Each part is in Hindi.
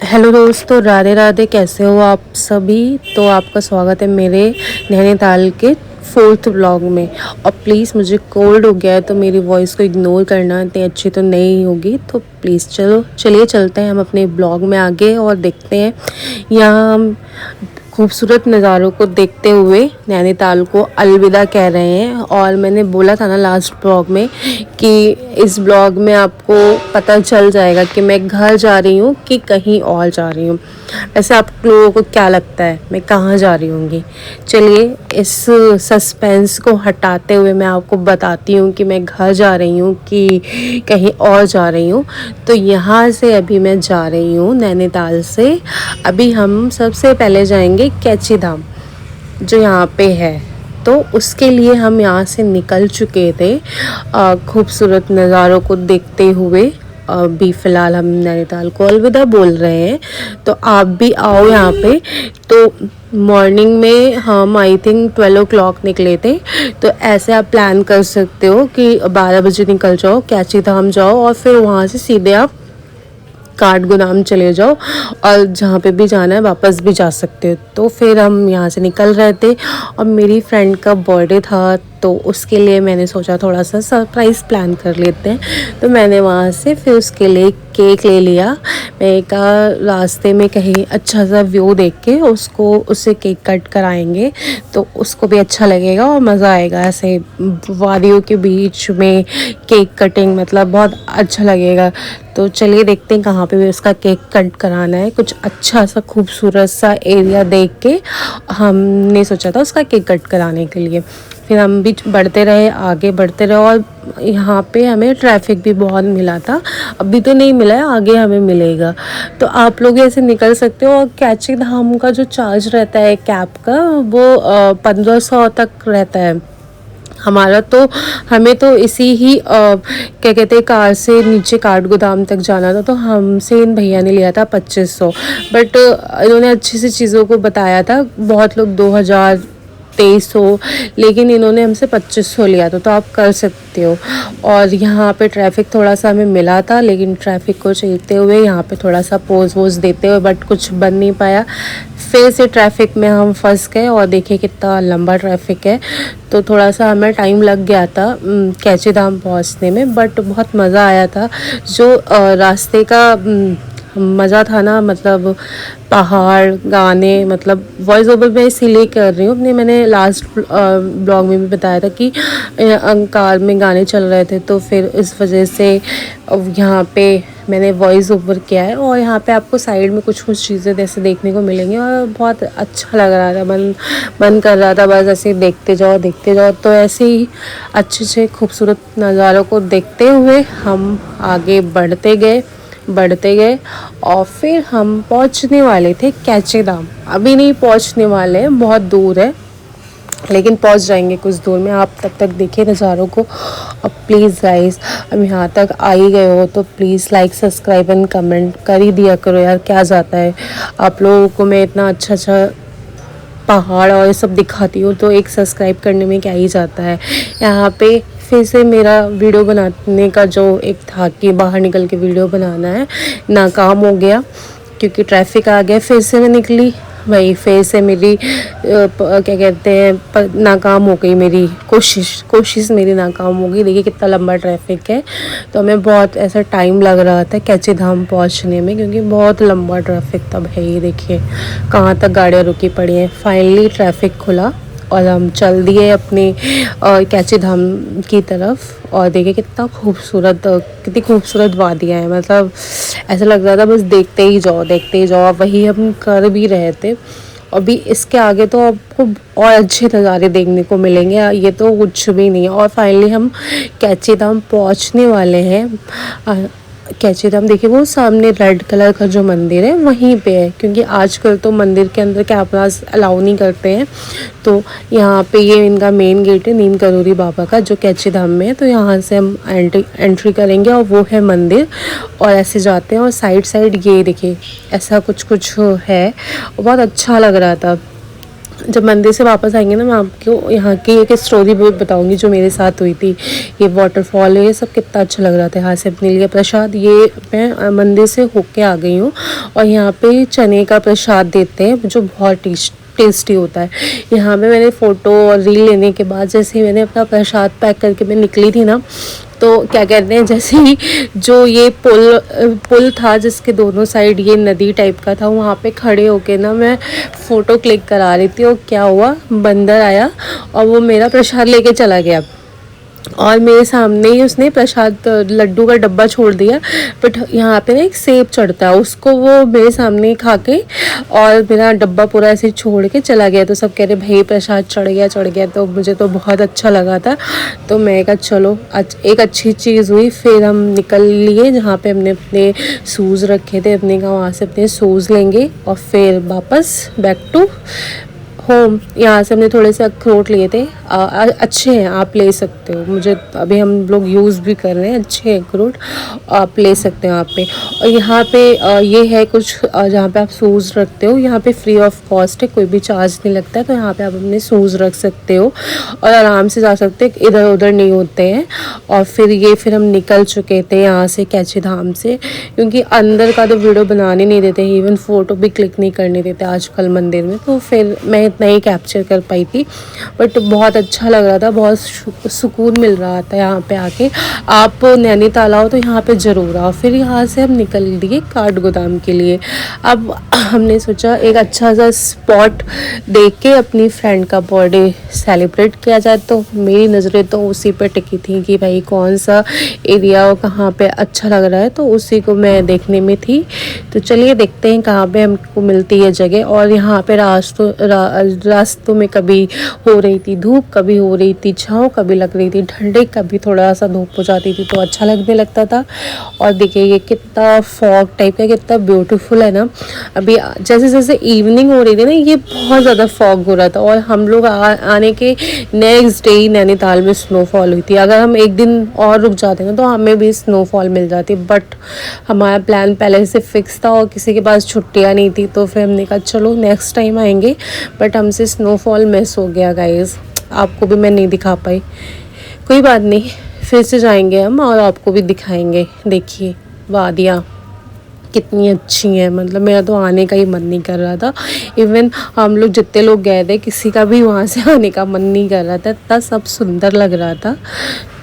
हेलो दोस्तों, राधे राधे। कैसे हो आप सभी? तो आपका स्वागत है मेरे नैनीताल के 4th ब्लॉग में। और प्लीज़, मुझे कोल्ड हो गया है तो मेरी वॉइस को इग्नोर करना, इतनी अच्छी तो नहीं होगी। तो प्लीज़ चलिए चलते हैं हम अपने ब्लॉग में आगे और देखते हैं यहाँ हम खूबसूरत नज़ारों को देखते हुए नैनीताल को अलविदा कह रहे हैं। और मैंने बोला था ना लास्ट ब्लॉग में कि इस ब्लॉग में आपको पता चल जाएगा कि मैं घर जा रही हूँ कि कहीं और जा रही हूँ। वैसे आप लोगों को क्या लगता है मैं कहाँ जा रही होंगी? चलिए इस सस्पेंस को हटाते हुए मैं आपको बताती हूँ कि मैं घर जा रही हूँ कि कहीं और जा रही हूँ। तो यहाँ से अभी मैं जा रही हूँ नैनीताल से। अभी हम सबसे पहले जाएंगे कैची धाम जो यहाँ पे है। तो उसके लिए हम यहाँ से निकल चुके थे खूबसूरत नज़ारों को देखते हुए। अभी फ़िलहाल हम नैनीताल को अलविदा बोल रहे हैं। तो आप भी आओ यहाँ पे। तो मॉर्निंग में हम आई थिंक 12 o'clock निकले थे। तो ऐसे आप प्लान कर सकते हो कि 12 बजे निकल जाओ, कैची धाम जाओ और फिर वहाँ से सीधे आप काठगोदाम चले जाओ और जहाँ पे भी जाना है वापस भी जा सकते हो। तो फिर हम यहाँ से निकल रहे थे और मेरी फ्रेंड का बर्थडे था तो उसके लिए मैंने सोचा थोड़ा सा सरप्राइज़ प्लान कर लेते हैं। तो मैंने वहाँ से फिर उसके लिए केक ले लिया। मैं कहा रास्ते में कहीं अच्छा सा व्यू देख के उससे केक कट कराएंगे तो उसको भी अच्छा लगेगा और मज़ा आएगा। ऐसे वादियों के बीच में केक कटिंग मतलब बहुत अच्छा लगेगा। तो चलिए देखते हैं कहाँ पे भी उसका केक कट कराना है। कुछ अच्छा सा खूबसूरत सा एरिया देख के हमने सोचा था उसका केक कट कराने के लिए। फिर हम भी बढ़ते रहे, आगे बढ़ते रहे और यहाँ पे हमें ट्रैफिक भी बहुत मिला था। अभी तो नहीं मिला है, आगे हमें मिलेगा। तो आप लोग ऐसे निकल सकते हो। और कैची धाम का जो चार्ज रहता है कैब का वो 1500 तक रहता है हमारा। तो हमें तो इसी ही क्या कहते हैं कार से नीचे काठगोदाम तक जाना था। तो हमसे इन भैया ने लिया था 2500। बट इन्होंने अच्छी सी चीज़ों को बताया था। बहुत लोग 2000 2300, लेकिन इन्होंने हमसे 2500 लिया था। तो आप कर सकते हो। और यहाँ पे ट्रैफिक थोड़ा सा हमें मिला था लेकिन ट्रैफिक को चलते हुए यहाँ पे थोड़ा सा पोज वोज देते हुए बट कुछ बन नहीं पाया। फिर से ट्रैफिक में हम फंस गए और देखिए कितना लंबा ट्रैफिक है। तो थोड़ा सा हमें टाइम लग गया था कैची धाम पहुँचने में। बट बहुत मज़ा आया था। जो रास्ते का मज़ा था ना, मतलब पहाड़, गाने, मतलब वॉइस ओवर मैं इसीलिए कर रही हूँ अपने। मैंने लास्ट ब्लॉग में भी बताया था कि कार में गाने चल रहे थे तो फिर इस वजह से यहाँ पे मैंने वॉइस ओवर किया है। और यहाँ पे आपको साइड में कुछ चीज़ें जैसे देखने को मिलेंगी और बहुत अच्छा लग रहा था। मन कर रहा था बस ऐसे देखते जाओ। तो ऐसे ही अच्छे खूबसूरत नज़ारों को देखते हुए हम आगे बढ़ते गए और फिर हम पहुंचने वाले थे कैची धाम। अभी नहीं पहुंचने वाले हैं, बहुत दूर है लेकिन पहुंच जाएंगे कुछ दूर में। आप तब तक देखिए नज़ारों को। और प्लीज़ गाइस, अब यहाँ तक आ ही गए हो तो please like, subscribe and comment कर ही दिया करो यार। क्या जाता है, आप लोगों को मैं इतना अच्छा पहाड़ और ये सब दिखाती हूँ तो एक सब्सक्राइब करने में क्या ही जाता है। यहाँ पे फिर से मेरा वीडियो बनाने का जो एक था कि बाहर निकल के वीडियो बनाना है, नाकाम हो गया क्योंकि ट्रैफिक आ गया। फिर से मैं निकली वही, फिर से मेरी क्या कहते हैं नाकाम हो गई मेरी कोशिश मेरी नाकाम हो गई। देखिए कितना लंबा ट्रैफिक है। तो हमें बहुत ऐसा टाइम लग रहा था कैची धाम पहुंचने में क्योंकि बहुत लंबा ट्रैफिक था भाई। देखिए कहाँ तक गाड़ियाँ रुकी पड़ी हैं। फाइनली ट्रैफिक खुला और हम चल दिए अपने कैची धाम की तरफ। और देखिए कितनी खूबसूरत वादियाँ हैं। मतलब ऐसा लग रहा था बस देखते ही जाओ। वही हम कर भी रहे थे। अभी इसके आगे तो आपको और अच्छे नज़ारे देखने को मिलेंगे, ये तो कुछ भी नहीं है। और फाइनली हम कैची धाम पहुँचने वाले हैं। कैची धाम देखिए वो सामने रेड कलर का जो मंदिर है वहीं पे है क्योंकि आजकल तो मंदिर के अंदर कैमरास अलाउ नहीं करते हैं। तो यहाँ पे ये इनका मेन गेट है नीम करोली बाबा का जो कैची धाम में है। तो यहाँ से हम एंट्री करेंगे और वो है मंदिर। और ऐसे जाते हैं और साइड ये देखिए ऐसा कुछ है और बहुत अच्छा लग रहा था। जब मंदिर से वापस आएंगे ना, मैं आपको यहाँ की एक स्टोरी भी बताऊँगी जो मेरे साथ हुई थी। ये वाटरफॉल है, ये सब कितना अच्छा लग रहा था। यहाँ से अपने लिए प्रसाद, ये मैं मंदिर से होके आ गई हूँ और यहाँ पे चने का प्रसाद देते हैं जो बहुत टेस्टी होता है। यहाँ पे मैंने फ़ोटो और रील लेने के बाद जैसे ही मैंने अपना प्रसाद पैक करके मैं निकली थी ना, तो क्या कहते हैं, जैसे ही जो ये पुल था जिसके दोनों साइड ये नदी टाइप का था, वहाँ पे खड़े होके ना मैं फ़ोटो क्लिक करा रही थी। और क्या हुआ, बंदर आया और वो मेरा प्रसाद लेके चला गया और मेरे सामने ही उसने प्रसाद लड्डू का डब्बा छोड़ दिया। बट यहाँ पे ना एक सेब चढ़ता है, उसको वो मेरे सामने ही खा के और मेरा डब्बा पूरा ऐसे छोड़ के चला गया। तो सब कह रहे भाई प्रसाद चढ़ गया। तो मुझे तो बहुत अच्छा लगा था। तो मैं कहा चलो एक अच्छी चीज़ हुई। फिर हम निकल लिए जहाँ पे हमने अपने शूज़ रखे थे, अपने का वहाँ से अपने शूज़ लेंगे और फिर वापस बैक टू होम। यहाँ से हमने थोड़े से अखरोट लिए थे, अच्छे हैं, आप ले सकते हो। मुझे अभी हम लोग यूज़ भी कर रहे हैं, अच्छे हैं अखरोट, आप ले सकते हो यहाँ पे। और यहाँ पे ये है कुछ जहाँ पे आप शूज़ रखते हो, यहाँ पे फ्री ऑफ कॉस्ट है, कोई भी चार्ज नहीं लगता है। तो यहाँ पे आप अपने शूज़ रख सकते हो और आराम से जा सकते हो, इधर उधर नहीं होते हैं। और फिर हम निकल चुके थे यहाँ से कैची धाम से, क्योंकि अंदर का तो वीडियो बनाने नहीं देते, इवन फ़ोटो भी क्लिक नहीं करने देते आजकल मंदिर में। तो फिर मैं नहीं कैप्चर कर पाई थी, बट बहुत अच्छा लग रहा था, बहुत सुकून मिल रहा था यहाँ पे आके। आप नैनीताल आओ तो यहाँ पे ज़रूर आओ। फिर यहाँ से हम निकल लिए काठगोदाम के लिए। अब हमने सोचा एक अच्छा सा स्पॉट देख के अपनी फ्रेंड का बर्थडे सेलिब्रेट किया जाए। तो मेरी नज़रें तो उसी पर टिकी थी कि भाई कौन सा एरिया और कहाँ पे अच्छा लग रहा है, तो उसी को मैं देखने में थी। तो चलिए देखते हैं कहाँ पे हमको मिलती है जगह। और यहाँ पे रास्तों में कभी हो रही थी धूप, कभी हो रही थी छाँव, कभी लग रही थी ठंडी, कभी थोड़ा सा धूप हो जाती थी तो अच्छा लगने लगता था। और देखिए ये कितना फॉग टाइप का, कितना ब्यूटीफुल है ना। अभी जैसे जैसे इवनिंग हो रही थी ना, ये बहुत ज़्यादा फॉग हो रहा था। और हम लोग आने के नेक्स्ट डे ही नैनीताल में स्नोफॉल हुई थी। अगर हम एक दिन और रुक जाते ना तो हमें भी स्नोफॉल मिल जाती, बट हमारा प्लान पहले से फिक्स था और किसी के पास छुट्टियाँ नहीं थी। तो फिर हमने कहा चलो नेक्स्ट टाइम आएंगे, बट हमसे स्नोफॉल मिस हो गया गाइस। आपको भी मैं नहीं दिखा पाई, कोई बात नहीं, फिर से जाएंगे हम और आपको भी दिखाएंगे। देखिए वादियाँ कितनी अच्छी हैं, मतलब मेरा तो आने का ही मन नहीं कर रहा था। इवन हम लोग जितने लोग गए थे किसी का भी वहाँ से आने का मन नहीं कर रहा था, इतना सब सुंदर लग रहा था।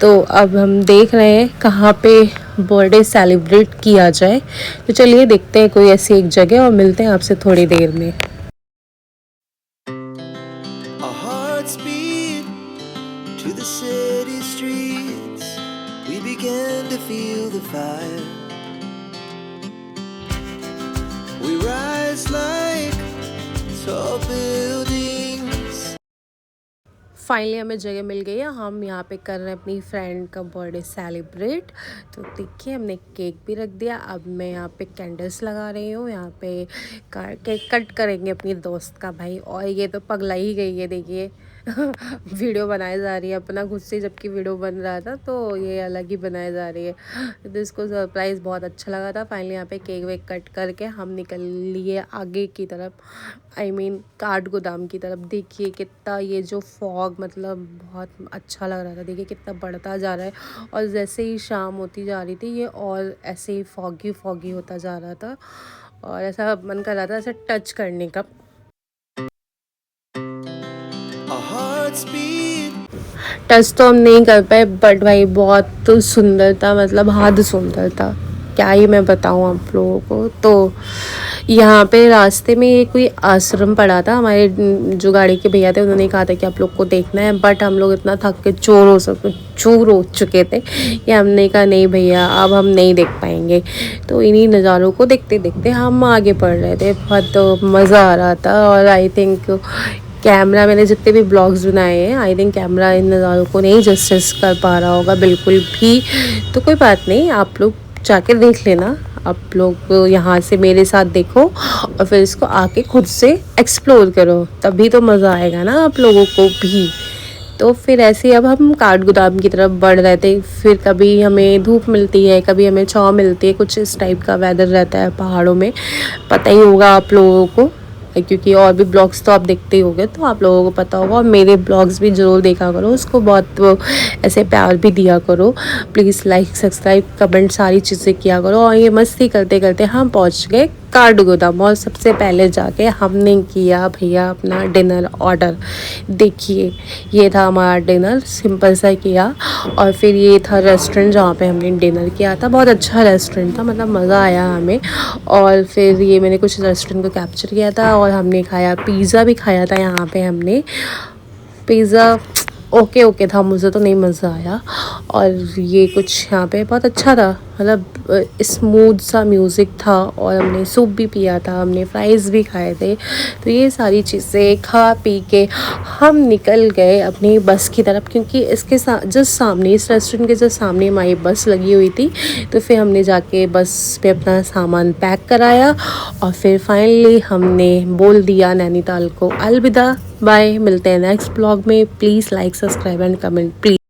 तो अब हम देख रहे हैं कहाँ पे बर्थडे सेलिब्रेट किया जाए। तो चलिए देखते हैं कोई ऐसी एक जगह और मिलते हैं आपसे थोड़ी देर में। We rise like tall buildings. Finally हमें जगह मिल गई है, हम यहाँ पे कर रहे हैं अपनी फ्रेंड का बर्थडे सेलिब्रेट। तो देखिए हमने केक भी रख दिया। अब मैं यहाँ पे कैंडल्स लगा रही हूँ, यहाँ पे केक कट करेंगे अपनी दोस्त का भाई। और ये तो पगला ही गई है, देखिए वीडियो बनाई जा रही है अपना खुद से, जबकि वीडियो बन रहा था तो ये अलग ही बनाई जा रही है। तो इसको सरप्राइज़ बहुत अच्छा लगा था। फाइनली यहाँ पे केक वेक कट करके हम निकल लिए आगे की तरफ, आई मीन काठगोदाम की तरफ। देखिए कितना ये जो फॉग, मतलब बहुत अच्छा लग रहा था, देखिए कितना बढ़ता जा रहा है। और जैसे ही शाम होती जा रही थी ये और ऐसे ही फॉगी फॉगी होता जा रहा था और ऐसा मन कर रहा था ऐसे टच करने का। टच तो हम नहीं कर पाए, बट भाई बहुत सुंदर था, मतलब हद सुंदर था, क्या ही मैं बताऊँ आप लोगों को। तो यहाँ पे रास्ते में ये कोई आश्रम पड़ा था, हमारे जो गाड़ी के भैया थे उन्होंने कहा था कि आप लोग को देखना है, बट हम लोग इतना थक के चूर हो चुके थे कि हमने कहा नहीं भैया अब हम नहीं देख पाएंगे। तो इन्हीं नज़ारों को देखते देखते हम आगे बढ़ रहे थे। बहुत मज़ा आ रहा था। और आई थिंक कैमरा, मैंने जितने भी ब्लॉग्स बनाए हैं, आई थिंक कैमरा इन नज़ारों को नहीं जस्टिस कर पा रहा होगा बिल्कुल भी। तो कोई बात नहीं, आप लोग जाके देख लेना, आप लोग यहाँ से मेरे साथ देखो और फिर इसको आके खुद से एक्सप्लोर करो, तभी तो मज़ा आएगा ना आप लोगों को भी। तो फिर ऐसे अब हम काठगोदाम की तरफ बढ़ रहे थे। फिर कभी हमें धूप मिलती है, कभी हमें छाँव मिलती है, कुछ इस टाइप का वेदर रहता है पहाड़ों में, पता ही होगा आप लोगों को। क्योंकि और भी ब्लॉग्स तो आप देखते ही होंगे तो आप लोगों को पता होगा, और मेरे ब्लॉग्स भी ज़रूर देखा करो, उसको बहुत ऐसे प्यार भी दिया करो। प्लीज़ लाइक सब्सक्राइब कमेंट सारी चीज़ें किया करो। और ये मस्ती करते करते हम पहुंच गए काठगोदाम मॉल। सबसे पहले जाके हमने किया भैया अपना डिनर ऑर्डर। देखिए ये था हमारा डिनर, सिंपल सा किया। और फिर ये था रेस्टोरेंट जहाँ पे हमने डिनर किया था, बहुत अच्छा रेस्टोरेंट था, मतलब मज़ा आया हमें। और फिर ये मैंने कुछ रेस्टोरेंट को कैप्चर किया था, और हमने खाया पिज़्ज़ा भी खाया था यहाँ पे हमने। पिज़्ज़ा ओके ओके था, मुझे तो नहीं मज़ा आया। और ये कुछ यहाँ पे बहुत अच्छा था, मतलब स्मूथ सा म्यूज़िक था। और हमने सूप भी पिया था, हमने फ्राइज़ भी खाए थे। तो ये सारी चीज़ें खा पी के हम निकल गए अपनी बस की तरफ, क्योंकि इसके जस्ट सामने, इस रेस्टोरेंट के जस्ट सामने हमारी बस लगी हुई थी। तो फिर हमने जाके बस पे अपना सामान पैक कराया, और फिर फाइनली हमने बोल दिया नैनीताल को अलविदा। बाय, मिलते हैं नेक्स्ट ब्लॉग में। Please like subscribe and comment please.